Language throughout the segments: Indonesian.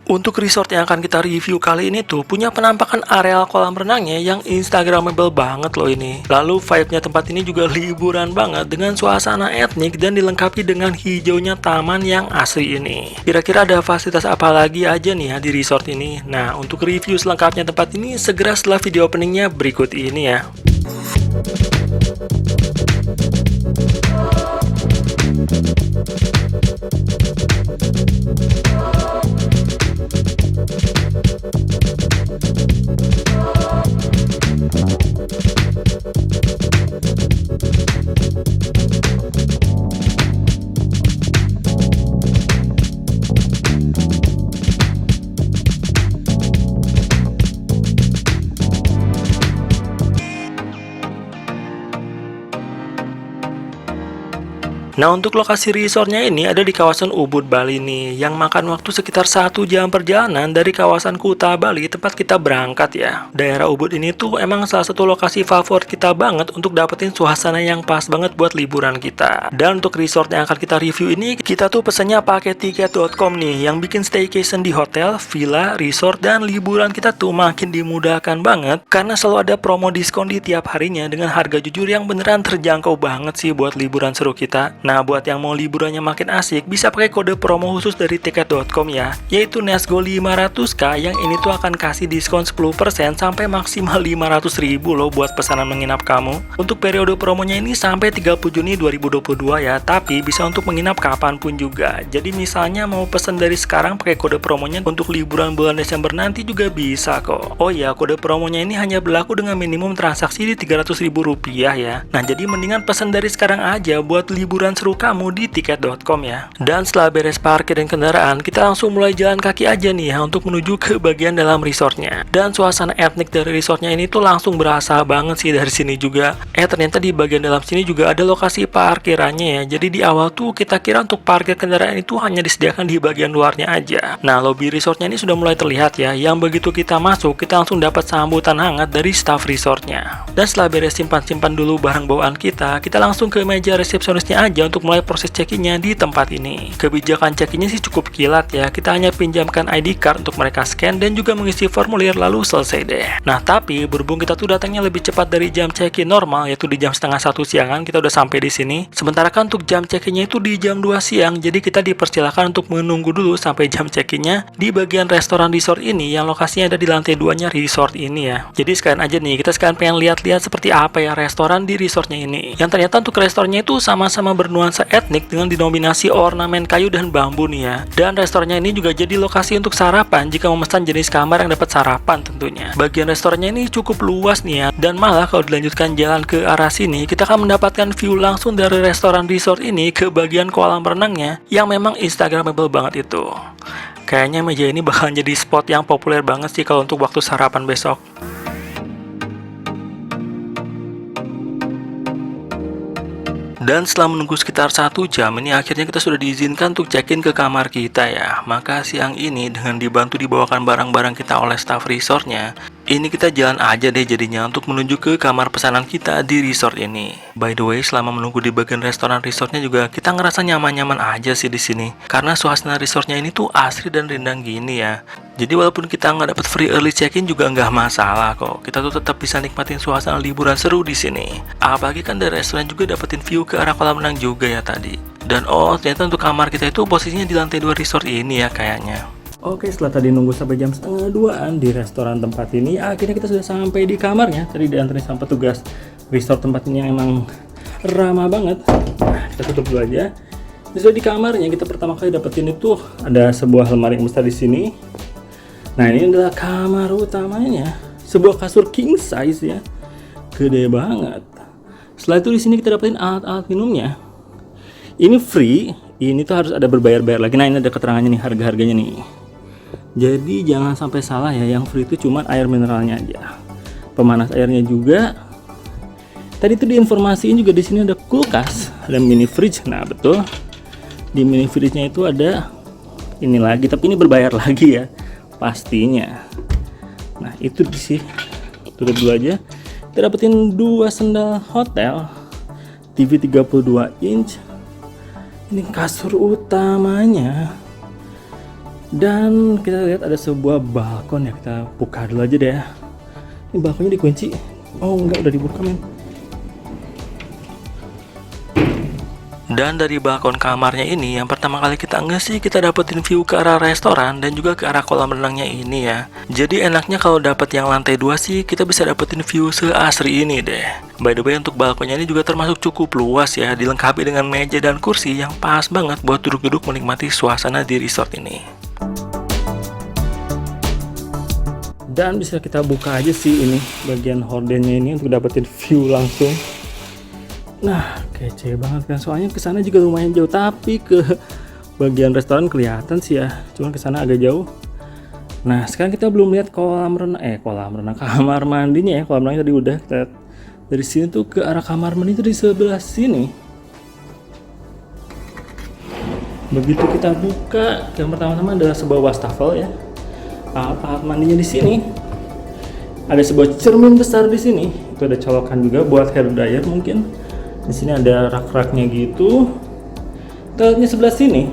Untuk resort yang akan kita review kali ini tuh punya penampakan areal kolam renangnya yang instagramable banget loh ini. Lalu vibe-nya tempat ini juga liburan banget dengan suasana etnik dan dilengkapi dengan hijaunya taman yang asri ini. Kira-kira ada fasilitas apa lagi aja nih ya di resort ini? Nah, untuk review selengkapnya tempat ini segera setelah video openingnya berikut ini ya. Nah, untuk lokasi resortnya ini ada di kawasan Ubud, Bali nih, yang makan waktu sekitar 1 jam perjalanan dari kawasan Kuta, Bali, tempat kita berangkat ya. Daerah Ubud ini tuh emang salah satu lokasi favorit kita banget untuk dapetin suasana yang pas banget buat liburan kita. Dan untuk resort yang akan kita review ini, kita tuh pesennya pakai tiket.com nih, yang bikin staycation di hotel, villa, resort, dan liburan kita tuh makin dimudahkan banget, karena selalu ada promo diskon di tiap harinya dengan harga jujur yang beneran terjangkau banget sih buat liburan seru kita. Nah, buat yang mau liburannya makin asik, bisa pakai kode promo khusus dari tiket.com ya, yaitu Nesgo 500k, yang ini tuh akan kasih diskon 10% sampai maksimal 500.000 loh buat pesanan menginap kamu. Untuk periode promonya ini sampai 30 Juni 2022 ya, tapi bisa untuk menginap kapanpun juga. Jadi misalnya mau pesen dari sekarang pakai kode promonya untuk liburan bulan Desember nanti juga bisa kok. Oh ya, kode promonya ini hanya berlaku dengan minimum transaksi di Rp300.000 ya. Nah, jadi mendingan pesan dari sekarang aja buat liburan seru kamu di tiket.com ya. Dan setelah beres parkir dan kendaraan, kita langsung mulai jalan kaki aja nih ya untuk menuju ke bagian dalam resortnya. Dan suasana etnik dari resortnya ini tuh langsung berasa banget sih dari sini juga. Ternyata di bagian dalam sini juga ada lokasi parkirannya ya. Jadi di awal tuh kita kira untuk parkir kendaraan itu hanya disediakan di bagian luarnya aja. Nah, lobi resortnya ini sudah mulai terlihat ya. Yang begitu kita masuk, kita langsung dapat sambutan hangat dari staff resortnya. Dan setelah beres simpan-simpan dulu barang bawaan kita langsung ke meja resepsionisnya aja untuk mulai proses check-in-nya di tempat ini. Kebijakan check-in-nya sih cukup kilat ya. Kita hanya pinjamkan ID card untuk mereka scan dan juga mengisi formulir lalu selesai deh. Nah, tapi berhubung kita tuh datangnya lebih cepat dari jam check-in normal, yaitu di jam setengah 1 siangan kita udah sampai di sini. Sementara kan untuk jam check-in-nya itu di jam 2 siang, jadi kita dipersilakan untuk menunggu dulu sampai jam check-in-nya di bagian restoran resort ini yang lokasinya ada di lantai 2-nya resort ini ya. Jadi sekalian aja nih, kita sekalian pengen lihat-lihat seperti apa ya restoran di resortnya ini. Yang ternyata untuk restorannya itu sama-sama bernuansa etnik dengan dinominasi ornamen kayu dan bambu nih ya. Dan restorannya ini juga jadi lokasi untuk sarapan jika memesan jenis kamar yang dapat sarapan tentunya. Bagian restorannya ini cukup luas nih ya. Dan malah kalau dilanjutkan jalan ke arah sini, kita akan mendapatkan view langsung dari restoran resort ini ke bagian kolam renangnya yang memang instagramable banget itu. Kayaknya meja ini bakal jadi spot yang populer banget sih kalau untuk waktu sarapan besok. Dan setelah menunggu sekitar 1 jam ini akhirnya kita sudah diizinkan untuk check-in ke kamar kita ya. Maka siang ini dengan dibantu dibawakan barang-barang kita oleh staff resortnya, ini kita jalan aja deh jadinya untuk menuju ke kamar pesanan kita di resort ini. By the way, selama menunggu di bagian restoran resortnya juga kita ngerasa nyaman-nyaman aja sih di sini. Karena suasana resortnya ini tuh asri dan rindang gini ya. Jadi walaupun kita nggak dapat free early check-in juga nggak masalah kok. Kita tuh tetap bisa nikmatin suasana liburan seru di sini. Apalagi kan dari restoran juga dapetin view ke arah kolam renang juga ya tadi. Dan ternyata untuk kamar kita itu posisinya di lantai 2 resort ini ya kayaknya. Oke, setelah tadi nunggu sampai jam setengah 2-an di restoran tempat ini, akhirnya kita sudah sampai di kamarnya. Tadi diantarin sama petugas resort tempat ini yang emang ramah banget. Nah, kita tutup dulu aja. Sudah di kamarnya, kita pertama kali dapetin itu ada sebuah lemari yang besar di sini. Nah, ini adalah kamar utamanya. Sebuah kasur king size ya. Gede banget. Setelah itu di sini kita dapetin alat-alat minumnya. Ini free, ini tuh harus ada berbayar-bayar lagi. Nah, ini ada keterangannya nih, harga-harganya nih. Jadi jangan sampai salah ya, yang free itu cuma air mineralnya aja. Pemanas airnya juga. Tadi tuh diinformasiin juga di sini ada kulkas, ada mini fridge. Nah, betul. Di mini fridge-nya itu ada ini lagi, tapi ini berbayar lagi ya. Pastinya. Nah, itu sih. Tutup dulu aja. Kita dapetin 2 sendal hotel, TV 32 inch. Ini kasur utamanya. Dan kita lihat ada sebuah balkon ya, kita buka dulu aja deh ya. Ini balkonnya dikunci. Oh enggak, udah dibuka men. Dan dari balkon kamarnya ini, yang pertama kali kita sih kita dapetin view ke arah restoran dan juga ke arah kolam renangnya ini ya. Jadi enaknya kalau dapet yang lantai 2 sih, kita bisa dapetin view seasri ini deh. By the way, untuk balkonnya ini juga termasuk cukup luas ya, dilengkapi dengan meja dan kursi yang pas banget buat duduk-duduk menikmati suasana di resort ini. Dan bisa kita buka aja sih ini bagian hordennya ini untuk dapetin view langsung. Nah, kece banget kan, soalnya kesana juga lumayan jauh, tapi ke bagian restoran kelihatan sih ya, cuman kesana agak jauh. Nah, sekarang kita belum lihat kolam renang, kamar mandinya ya. Kolam renang tadi udah, kita dari sini tuh ke arah kamar mandi itu di sebelah sini. Begitu kita buka, yang pertama-tama adalah sebuah wastafel ya. Alat mandinya di sini. Ada sebuah cermin besar di sini. Itu ada colokan juga buat hair dryer mungkin. Di sini ada rak-raknya gitu. Toiletnya sebelah sini.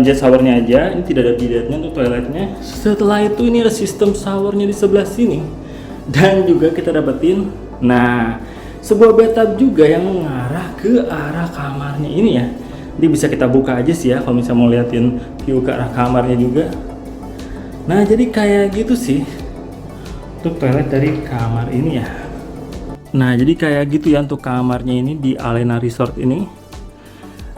Jet showernya aja. Ini tidak ada bidet-nya untuk toiletnya. Setelah itu ini ada sistem showernya di sebelah sini. Dan juga kita dapetin, nah, sebuah bathtub juga yang mengarah ke arah kamarnya ini ya. Jadi bisa kita buka aja sih ya kalau misalnya mau liatin view ke arah kamarnya juga. Nah, jadi kayak gitu sih untuk toilet dari kamar ini ya. Nah, jadi kayak gitu ya untuk kamarnya ini di Alena Resort ini.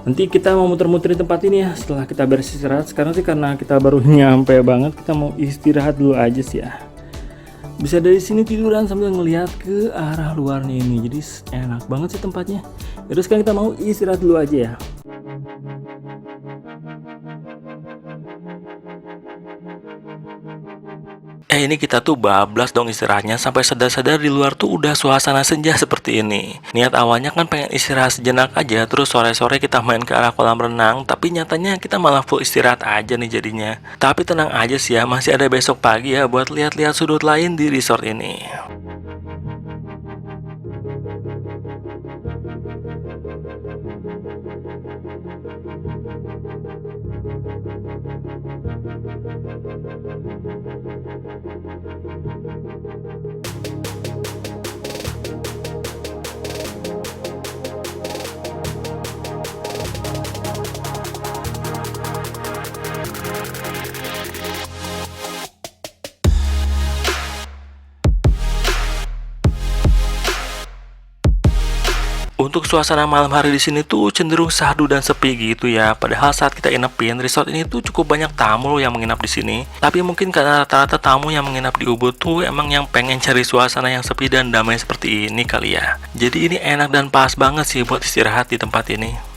Nanti kita mau muter-muter di tempat ini ya setelah kita beristirahat. Sekarang sih karena kita baru nyampe banget, kita mau istirahat dulu aja sih ya. Bisa dari sini tiduran sambil ngelihat ke arah luarnya ini. Jadi enak banget sih tempatnya. Terus sekarang kita mau istirahat dulu aja ya. Ini kita tuh bablas dong istirahatnya, sampai sadar-sadar di luar tuh udah suasana senja seperti ini. Niat awalnya kan pengen istirahat sejenak aja, terus sore-sore kita main ke arah kolam renang, tapi nyatanya kita malah full istirahat aja nih jadinya. Tapi tenang aja sih ya, masih ada besok pagi ya buat lihat-lihat sudut lain di resort ini. Untuk suasana malam hari di sini tuh cenderung sahdu dan sepi gitu ya. Padahal saat kita inepin, resort ini tuh cukup banyak tamu loh yang menginap di sini. Tapi mungkin karena rata-rata tamu yang menginap di Ubud tuh emang yang pengen cari suasana yang sepi dan damai seperti ini kali ya. Jadi ini enak dan pas banget sih buat istirahat di tempat ini.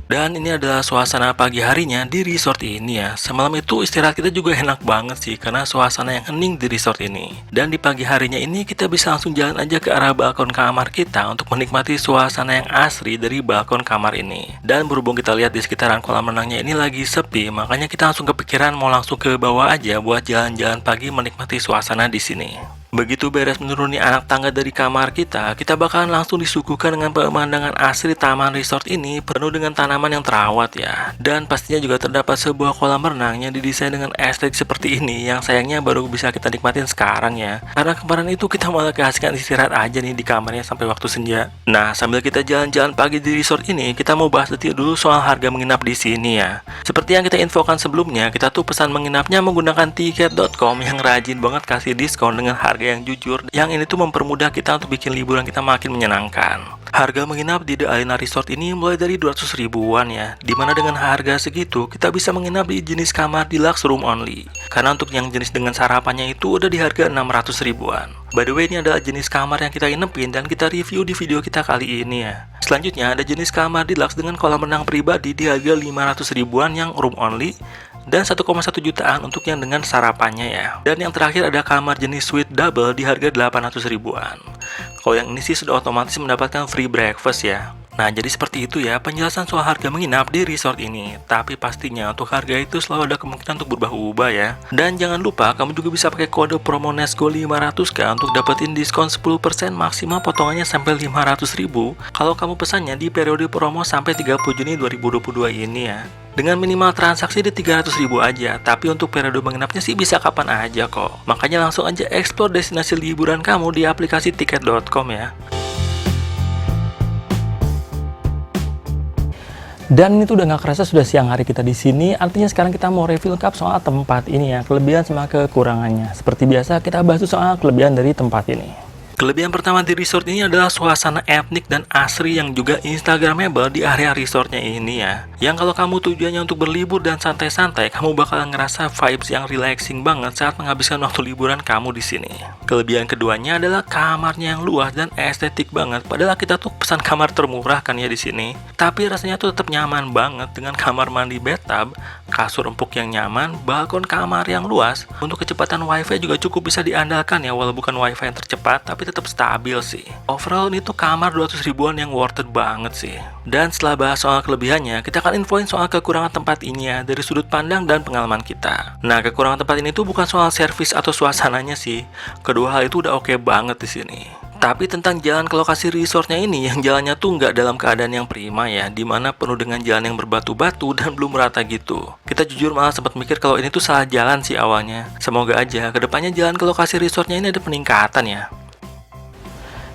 Dan ini adalah suasana pagi harinya di resort ini ya. Semalam itu istirahat kita juga enak banget sih karena suasana yang hening di resort ini. Dan di pagi harinya ini kita bisa langsung jalan aja ke arah balkon kamar kita untuk menikmati suasana yang asri dari balkon kamar ini. Dan berhubung kita lihat di sekitaran kolam renangnya ini lagi sepi, makanya kita langsung kepikiran mau langsung ke bawah aja buat jalan-jalan pagi menikmati suasana di sini. Begitu beres menuruni anak tangga dari kamar kita bakalan langsung disuguhkan dengan pemandangan asri taman resort ini penuh dengan tanaman yang terawat ya. Dan pastinya juga terdapat sebuah kolam renang yang didesain dengan estetik seperti ini yang sayangnya baru bisa kita nikmatin sekarang ya. Karena kemarin itu kita malah keasikan istirahat aja nih di kamarnya sampai waktu senja. Nah, sambil kita jalan-jalan pagi di resort ini, kita mau bahas detail dulu soal harga menginap di sini ya. Seperti yang kita infokan sebelumnya, kita tuh pesan menginapnya menggunakan tiket.com yang rajin banget kasih diskon dengan harga yang jujur. Yang ini tuh mempermudah kita untuk bikin liburan kita makin menyenangkan. Harga menginap di The Alena Resort ini mulai dari 200 ribuan ya. Dimana dengan harga segitu kita bisa menginap di jenis kamar deluxe room only. Karena untuk yang jenis dengan sarapannya itu udah di harga 600 ribuan. By the way, ini adalah jenis kamar yang kita inepin dan kita review di video kita kali ini ya. Selanjutnya ada jenis kamar deluxe dengan kolam renang pribadi di harga 500 ribuan yang room only. Dan 1,1 jutaan untuk yang dengan sarapannya ya. Dan yang terakhir ada kamar jenis suite double di harga 800 ribuan. Kalau yang ini sih sudah otomatis mendapatkan free breakfast ya. Nah, jadi seperti itu ya penjelasan soal harga menginap di resort ini. Tapi pastinya untuk harga itu selalu ada kemungkinan untuk berubah-ubah ya. Dan jangan lupa kamu juga bisa pakai kode promo Nesgo 500k untuk dapetin diskon 10% maksimal potongannya sampai 500.000 kalau kamu pesannya di periode promo sampai 30 Juni 2022 ini ya. Dengan minimal transaksi di 300.000 aja, tapi untuk periode menginapnya sih bisa kapan aja kok. Makanya langsung aja explore destinasi liburan kamu di aplikasi tiket.com ya. Dan ini tuh udah nggak kerasa sudah siang hari kita di sini. Artinya sekarang kita mau review lengkap soal tempat ini ya, kelebihan sama kekurangannya. Seperti biasa kita bahas soal kelebihan dari tempat ini. Kelebihan pertama di resort ini adalah suasana etnik dan asri yang juga instagramable di area resortnya ini ya. Yang kalau kamu tujuannya untuk berlibur dan santai-santai, kamu bakal ngerasa vibes yang relaxing banget saat menghabiskan waktu liburan kamu di sini. Kelebihan keduanya adalah kamarnya yang luas dan estetik banget. Padahal kita tuh pesan kamar termurah kan ya di sini. Tapi rasanya tuh tetap nyaman banget dengan kamar mandi bathtub, kasur empuk yang nyaman, balkon kamar yang luas. Untuk kecepatan wifi juga cukup bisa diandalkan ya, walau bukan wifi yang tercepat, tapi tetap stabil sih. Overall ini tuh kamar 200 ribuan yang worth it banget sih. Dan setelah bahas soal kelebihannya, kita akan infoin soal kekurangan tempat ini ya, dari sudut pandang dan pengalaman kita. Nah, kekurangan tempat ini tuh bukan soal servis atau suasananya sih. Kedua hal itu udah oke banget di sini. Tapi tentang jalan ke lokasi resortnya ini, yang jalannya tuh nggak dalam keadaan yang prima ya, dimana penuh dengan jalan yang berbatu-batu dan belum merata gitu. Kita jujur malah sempat mikir kalau ini tuh salah jalan sih awalnya. Semoga aja kedepannya jalan ke lokasi resortnya ini ada peningkatan ya.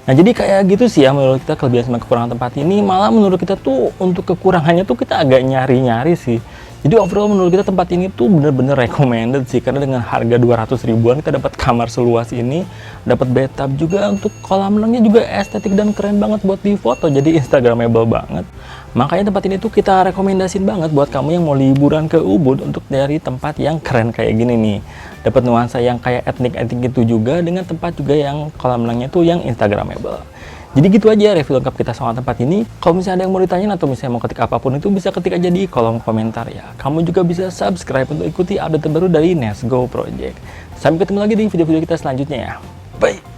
Nah, jadi kayak gitu sih ya menurut kita kelebihan sama kekurangan tempat ini. Malah menurut kita tuh untuk kekurangannya tuh kita agak nyari-nyari sih. Jadi overall menurut kita tempat ini tuh bener-bener recommended sih, karena dengan harga 200 ribuan kita dapat kamar seluas ini, dapat bathtub juga, untuk kolam renangnya juga estetik dan keren banget buat di foto, jadi instagramable banget. Makanya tempat ini tuh kita rekomendasiin banget buat kamu yang mau liburan ke Ubud untuk dari tempat yang keren kayak gini nih. Dapat nuansa yang kayak etnik-etnik itu juga, dengan tempat juga yang kolam renangnya tuh yang instagramable. Jadi gitu aja review lengkap kita soal tempat ini. Kalau misalnya ada yang mau ditanyain atau misalnya mau ketik apapun itu, bisa ketik aja di kolom komentar ya. Kamu juga bisa subscribe untuk ikuti update terbaru dari Nesgo Project. Sampai ketemu lagi di video-video kita selanjutnya ya. Bye!